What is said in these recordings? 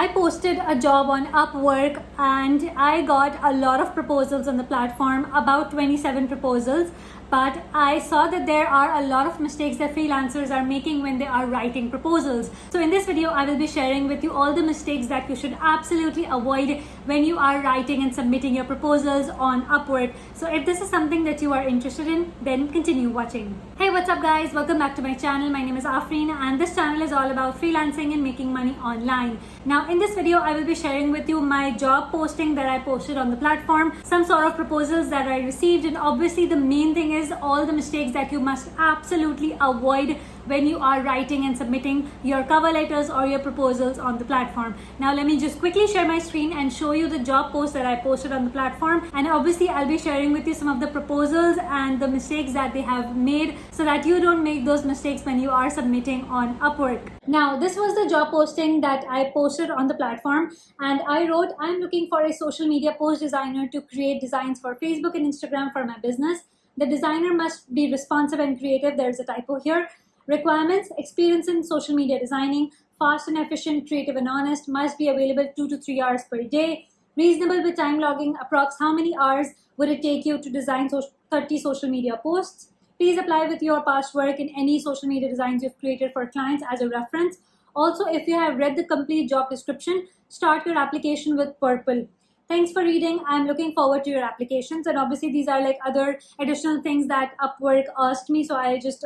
I posted a job on Upwork and I got a lot of proposals on the platform, about 27 proposals. But I saw that there are a lot of mistakes that freelancers are making when they are writing proposals. So in this video, I will be sharing with you all the mistakes that you should absolutely avoid when you are writing and submitting your proposals on Upwork. So if this is something that you are interested in, then continue watching. Hey, what's up guys? Welcome back to my channel. My name is Afreen and this channel is all about freelancing and making money online. Now in this video, I will be sharing with you my job posting that I posted on the platform, some sort of proposals that I received, and obviously the main thing is all the mistakes that you must absolutely avoid when you are writing and submitting your cover letters or your proposals on the platform. Now let me just quickly share my screen and show you the job post that I posted on the platform, and obviously I'll be sharing with you some of the proposals and the mistakes that they have made so that you don't make those mistakes when you are submitting on Upwork. Now this was the job posting that I posted on the platform, and I wrote, I'm looking for a social media post designer to create designs for Facebook and Instagram for my business. The designer must be responsive and creative. There's a typo here. Requirements: experience in social media designing, fast and efficient, creative and honest, must be available 2 to 3 hours per day, reasonable with time logging, approx how many hours would it take you to design 30 social media posts. Please apply with your past work in any social media designs you've created for clients as a reference. Also, if you have read the complete job description, start your application with purple. Thanks for reading. I'm looking forward to your applications. And obviously these are like other additional things that Upwork asked me, so I just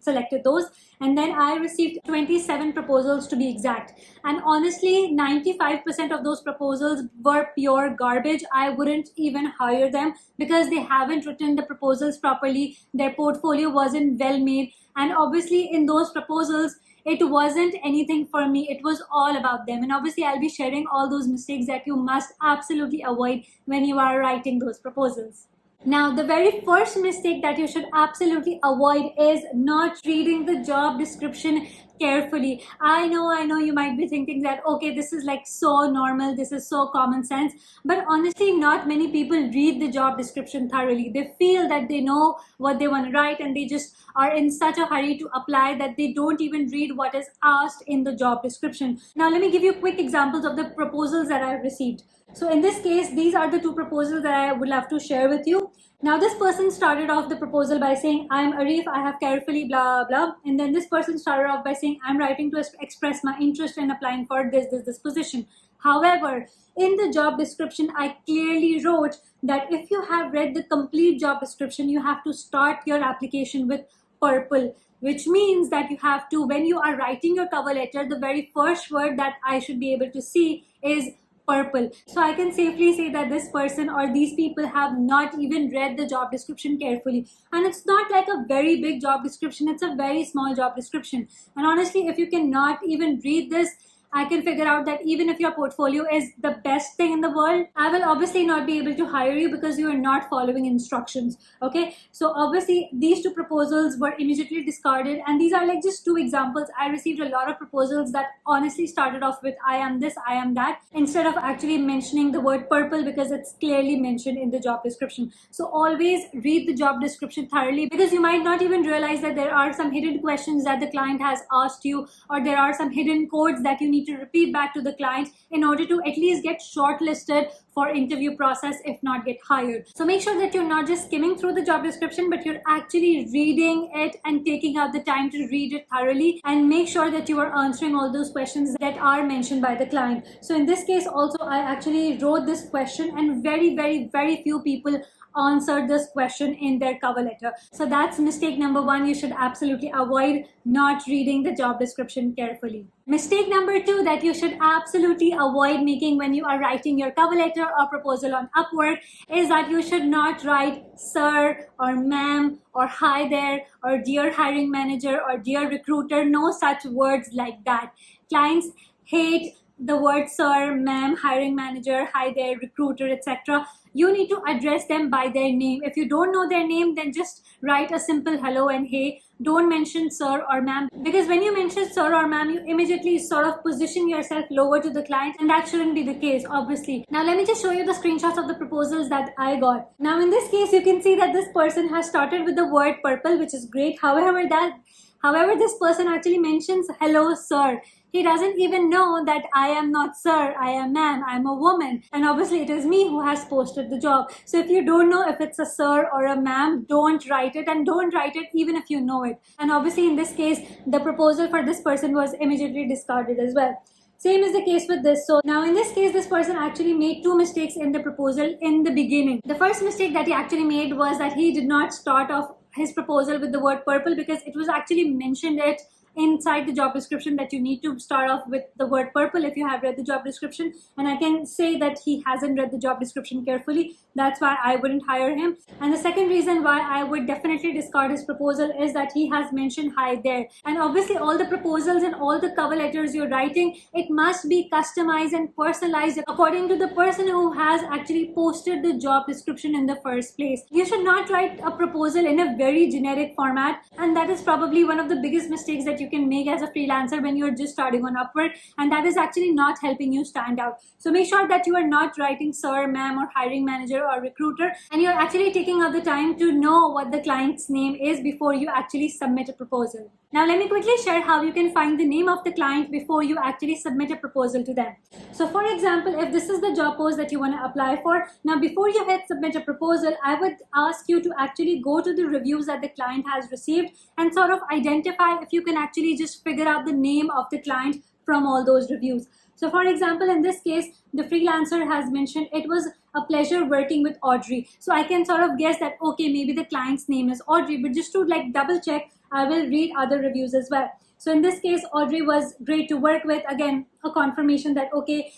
selected those. And then I received 27 proposals to be exact. And honestly, 95% of those proposals were pure garbage. I wouldn't even hire them because they haven't written the proposals properly. Their portfolio wasn't well made. And obviously in those proposals, it wasn't anything for me. It was all about them. And obviously I'll be sharing all those mistakes that you must absolutely avoid when you are writing those proposals. Now, the very first mistake that you should absolutely avoid is not reading the job description carefully. I know you might be thinking that, okay, this is like so normal, this is so common sense, but honestly not many people read the job description thoroughly. They feel that they know what they want to write and they just are in such a hurry to apply that they don't even read what is asked in the job description. Now let me give you quick examples of the proposals that I have received. So in this case, these are the two proposals that I would love to share with you. Now this person started off the proposal by saying, I'm Arif, I have carefully blah blah. And then this person started off by saying, I'm writing to express my interest in applying for this position. However, in the job description, I clearly wrote that if you have read the complete job description, you have to start your application with purple, which means that you have to, when you are writing your cover letter, the very first word that I should be able to see is purple. So I can safely say that this person or these people have not even read the job description carefully. And it's not like a very big job description, it's a very small job description. And honestly, if you cannot even read this, I can figure out that even if your portfolio is the best thing in the world, I will obviously not be able to hire you because you are not following instructions. Okay, so obviously these two proposals were immediately discarded, and these are like just two examples. I received a lot of proposals that honestly started off with I am this, I am that, instead of actually mentioning the word purple because it's clearly mentioned in the job description. So always read the job description thoroughly, because you might not even realize that there are some hidden questions that the client has asked you, or there are some hidden codes that you need to repeat back to the client in order to at least get shortlisted for interview process, if not get hired. So make sure that you're not just skimming through the job description, but you're actually reading it and taking out the time to read it thoroughly, and make sure that you are answering all those questions that are mentioned by the client. So in this case also, I actually wrote this question and very few people answered this question in their cover letter. So that's mistake number one. You should absolutely avoid not reading the job description carefully. Mistake number two that you should absolutely avoid making when you are writing your cover letter or proposal on Upwork is that you should not write sir or ma'am or hi there or dear hiring manager or dear recruiter. No such words like that. Clients hate the word sir, ma'am, hiring manager, hi there, recruiter, etc. You need to address them by their name. If you don't know their name, then just write a simple hello and hey. Don't mention sir or ma'am, because when you mention sir or ma'am, you immediately sort of position yourself lower to the client, and that shouldn't be the case, obviously. Now let me just show you the screenshots of the proposals that I got. Now in this case, you can see that this person has started with the word purple, which is great. However, this person actually mentions hello sir. He doesn't even know that I am not sir, I am ma'am, I am a woman, and obviously it is me who has posted the job. So if you don't know if it's a sir or a ma'am, don't write it, and don't write it even if you know it. And obviously in this case, the proposal for this person was immediately discarded as well. Same is the case with this. So now in this case, this person actually made two mistakes in the proposal in the beginning. The first mistake that he actually made was that he did not start off his proposal with the word purple, because it was actually mentioned it inside the job description that you need to start off with the word purple if you have read the job description. And I can say that he hasn't read the job description carefully. That's why I wouldn't hire him. And the second reason why I would definitely discard his proposal is that he has mentioned hi there. And obviously all the proposals and all the cover letters you're writing, it must be customized and personalized according to the person who has actually posted the job description in the first place. You should not write a proposal in a very generic format, and that is probably one of the biggest mistakes that you can make as a freelancer when you're just starting on Upwork, and that is actually not helping you stand out. So make sure that you are not writing sir, ma'am, or hiring manager or recruiter, and you're actually taking out the time to know what the client's name is before you actually submit a proposal. Now let me quickly share how you can find the name of the client before you actually submit a proposal to them. So for example, if this is the job post that you want to apply for, now before you hit submit a proposal, I would ask you to actually go to the reviews that the client has received and sort of identify if you can actually just figure out the name of the client from all those reviews. So for example, in this case, the freelancer has mentioned it was a pleasure working with Audrey. So I can sort of guess that, okay, maybe the client's name is Audrey, but just to like double check, I will read other reviews as well. So in this case, Audrey was great to work with. Again, a confirmation that, okay,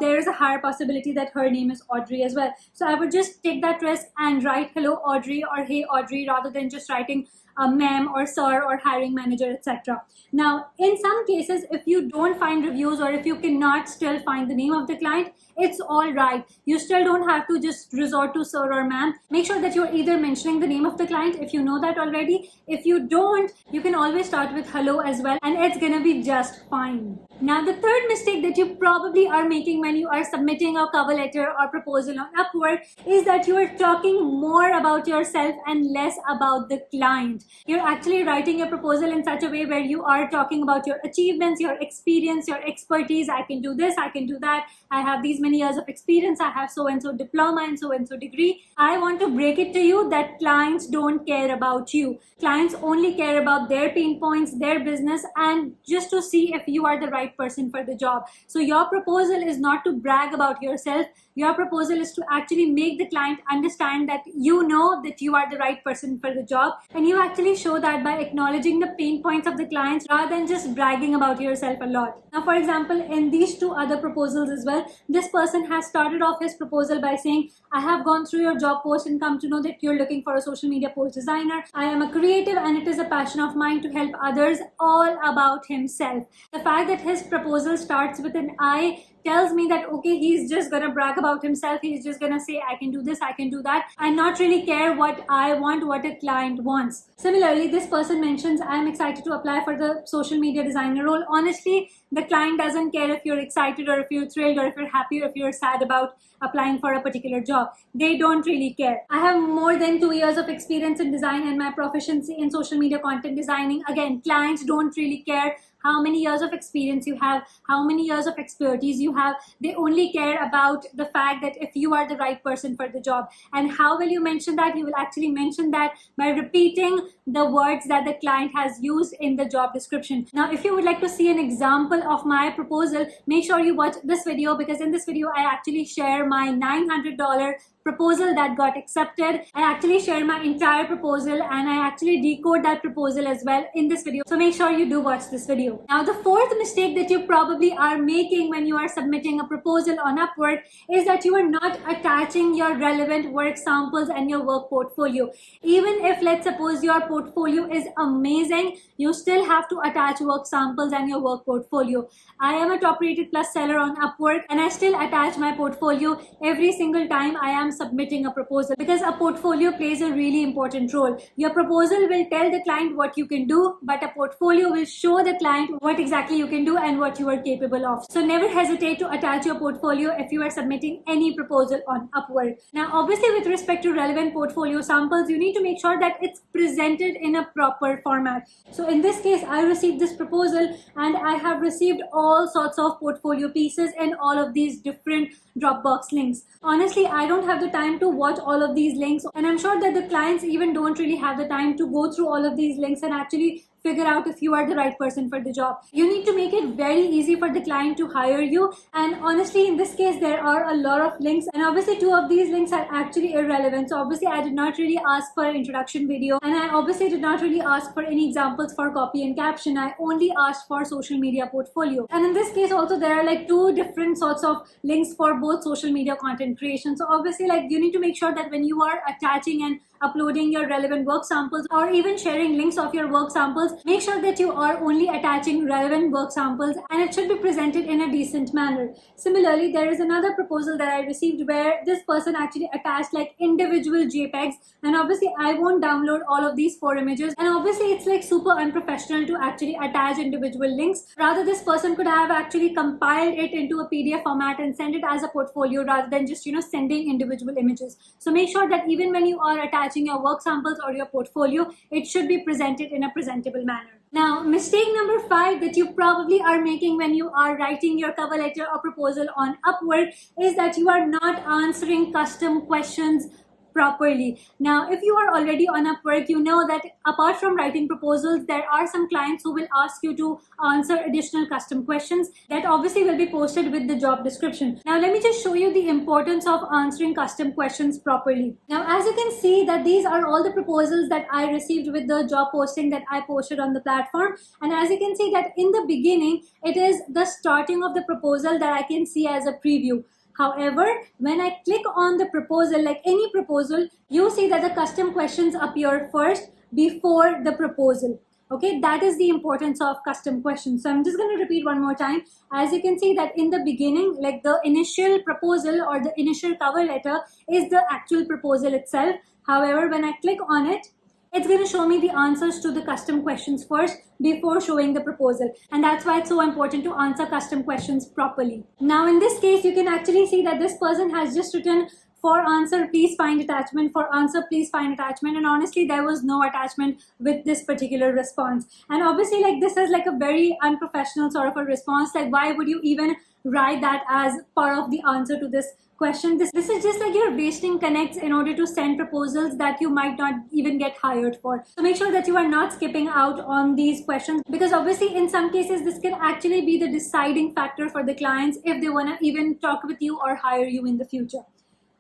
there is a higher possibility that her name is Audrey as well. So I would just take that risk and write hello Audrey or hey Audrey, rather than just writing ma'am or sir or hiring manager, etc. Now, in some cases, if you don't find reviews or if you cannot still find the name of the client, it's all right. You still don't have to just resort to sir or ma'am. Make sure that you're either mentioning the name of the client if you know that already. If you don't, you can always start with hello as well, and it's gonna be just fine. Now, the third mistake that you probably are making when you are submitting a cover letter or proposal on Upwork is that you are talking more about yourself and less about the client. You're actually writing your proposal in such a way where you are talking about your achievements, your experience, your expertise. I can do this, I can do that. I have these many years of experience. I have so-and-so diploma and so-and-so degree. I want to break it to you that clients don't care about you. Clients only care about their pain points, their business, and just to see if you are the right person for the job. So your proposal is not to brag about yourself. Your proposal is to actually make the client understand that you know that you are the right person for the job, and you actually show that by acknowledging the pain points of the clients rather than just bragging about yourself a lot. Now, for example, in these two other proposals as well, this person has started off his proposal by saying, I have gone through your job post and come to know that you're looking for a social media post designer. I am a creative and it is a passion of mine to help others. All about himself. The fact that his proposal starts with an I tells me that, okay, he's just gonna brag about himself. He's just gonna say, I can do this, I can do that, and not really care what I want, what a client wants. Similarly, this person mentions, I'm excited to apply for the social media designer role. Honestly, the client doesn't care if you're excited or if you're thrilled or if you're happy or if you're sad about applying for a particular job. They don't really care. I have more than 2 years of experience in design and my proficiency in social media content designing. Again, clients don't really care how many years of experience you have, how many years of expertise you have. They only care about the fact that if you are the right person for the job. And how will you mention that? You will actually mention that by repeating the words that the client has used in the job description. Now, if you would like to see an example of my proposal, make sure you watch this video, because in this video, I actually share my $900 proposal that got accepted. I actually share my entire proposal and I actually decode that proposal as well in this video. So make sure you do watch this video. Now, the fourth mistake that you probably are making when you are submitting a proposal on Upwork is that you are not attaching your relevant work samples and your work portfolio. Even if, let's suppose, your portfolio is amazing, you still have to attach work samples and your work portfolio. I am a top rated plus seller on Upwork and I still attach my portfolio every single time I am I'm submitting a proposal, because a portfolio plays a really important role. Your proposal will tell the client what you can do, but a portfolio will show the client what exactly you can do and what you are capable of. So never hesitate to attach your portfolio if you are submitting any proposal on Upwork. Now, obviously, with respect to relevant portfolio samples, you need to make sure that it's presented in a proper format. So in this case, I received this proposal and I have received all sorts of portfolio pieces and all of these different Dropbox links. Honestly, I don't have the time to watch all of these links, and I'm sure that the clients even don't really have the time to go through all of these links and actually figure out if you are the right person for the job. You need to make it very easy for the client to hire you. And honestly, in this case, there are a lot of links, and obviously 2 of these links are actually irrelevant. So obviously I did not really ask for an introduction video, and I obviously did not really ask for any examples for copy and caption. I only asked for social media portfolio. And in this case also, there are like 2 different sorts of links for both social media content creation. So obviously, like, you need to make sure that when you are attaching and uploading your relevant work samples, or even sharing links of your work samples, make sure that you are only attaching relevant work samples, and it should be presented in a decent manner. Similarly, there is another proposal that I received where this person actually attached like individual JPEGs, and obviously I won't download all of these 4 images, and obviously it's like super unprofessional to actually attach individual links. Rather, this person could have actually compiled it into a PDF format and send it as a portfolio rather than just sending individual images. So make sure that even when you are attaching your work samples or your portfolio, it should be presented in a presentable manner. Now, mistake number 5 that you probably are making when you are writing your cover letter or proposal on Upwork is that you are not answering custom questions properly. Now, if you are already on Upwork, you know that apart from writing proposals, there are some clients who will ask you to answer additional custom questions that obviously will be posted with the job description. Now, let me just show you the importance of answering custom questions properly. Now, as you can see that these are all the proposals that I received with the job posting that I posted on the platform. And as you can see that in the beginning, it is the starting of the proposal that I can see as a preview. However, when I click on the proposal, like any proposal, you see that the custom questions appear first before the proposal. Okay, that is the importance of custom questions. So I'm just going to repeat one more time. As you can see that in the beginning, like the initial proposal or the initial cover letter is the actual proposal itself. However, when I click on it, it's going to show me the answers to the custom questions first before showing the proposal. And that's why it's so important to answer custom questions properly. Now, in this case, you can actually see that this person has just written, for answer, please find attachment. For answer, please find attachment. And honestly, there was no attachment with this particular response. And obviously, like, this is like a very unprofessional sort of a response. Like, why would you even write that as part of the answer to this question? This is just like you're wasting connects in order to send proposals that you might not even get hired for. So make sure that you are not skipping out on these questions, because obviously in some cases this can actually be the deciding factor for the clients if they want to even talk with you or hire you in the future.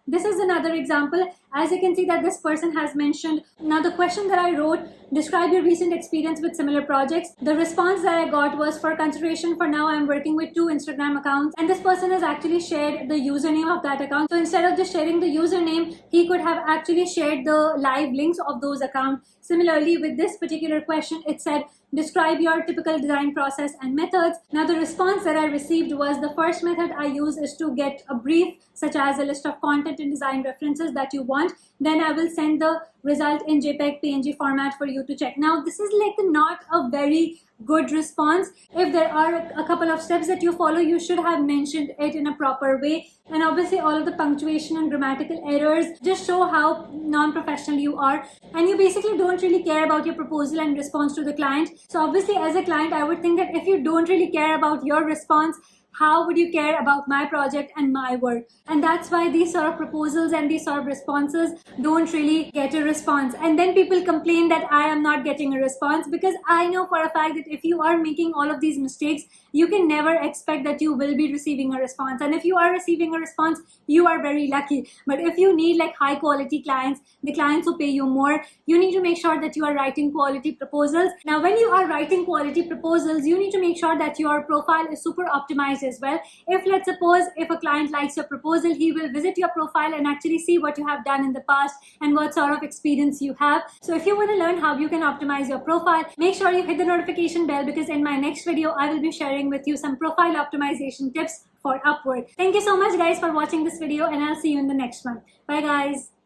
This is another example. As you can see that this person has mentioned, now the question that I wrote, describe your recent experience with similar projects. The response that I got was, for consideration, for now I'm working with 2 Instagram accounts, and this person has actually shared the username of that account. So instead of just sharing the username, he could have actually shared the live links of those accounts. Similarly, with this particular question, it said, describe your typical design process and methods. Now, the response that I received was, the first method I use is to get a brief, such as a list of content and design references that you want. Then I will send the result in JPEG PNG format for you to check. Now, this is like not a very good response. If there are a couple of steps that you follow, you should have mentioned it in a proper way. And obviously all of the punctuation and grammatical errors just show how non-professional you are, and you basically don't really care about your proposal and response to the client. So obviously as a client, I would think that if you don't really care about your response, how would you care about my project and my work? And that's why these sort of proposals and these sort of responses don't really get a response. And then people complain that I am not getting a response, because I know for a fact that if you are making all of these mistakes, you can never expect that you will be receiving a response. And if you are receiving a response, you are very lucky. But if you need like high quality clients, the clients who pay you more, you need to make sure that you are writing quality proposals. Now, when you are writing quality proposals, you need to make sure that your profile is super optimized optimize as well. If let's suppose if a client likes your proposal, he will visit your profile and actually see what you have done in the past and what sort of experience you have. So if you want to learn how you can optimize your profile, make sure you hit the notification bell, because in my next video I will be sharing with you some profile optimization tips for Upwork. Thank you so much guys for watching this video, and I'll see you in the next one. Bye guys.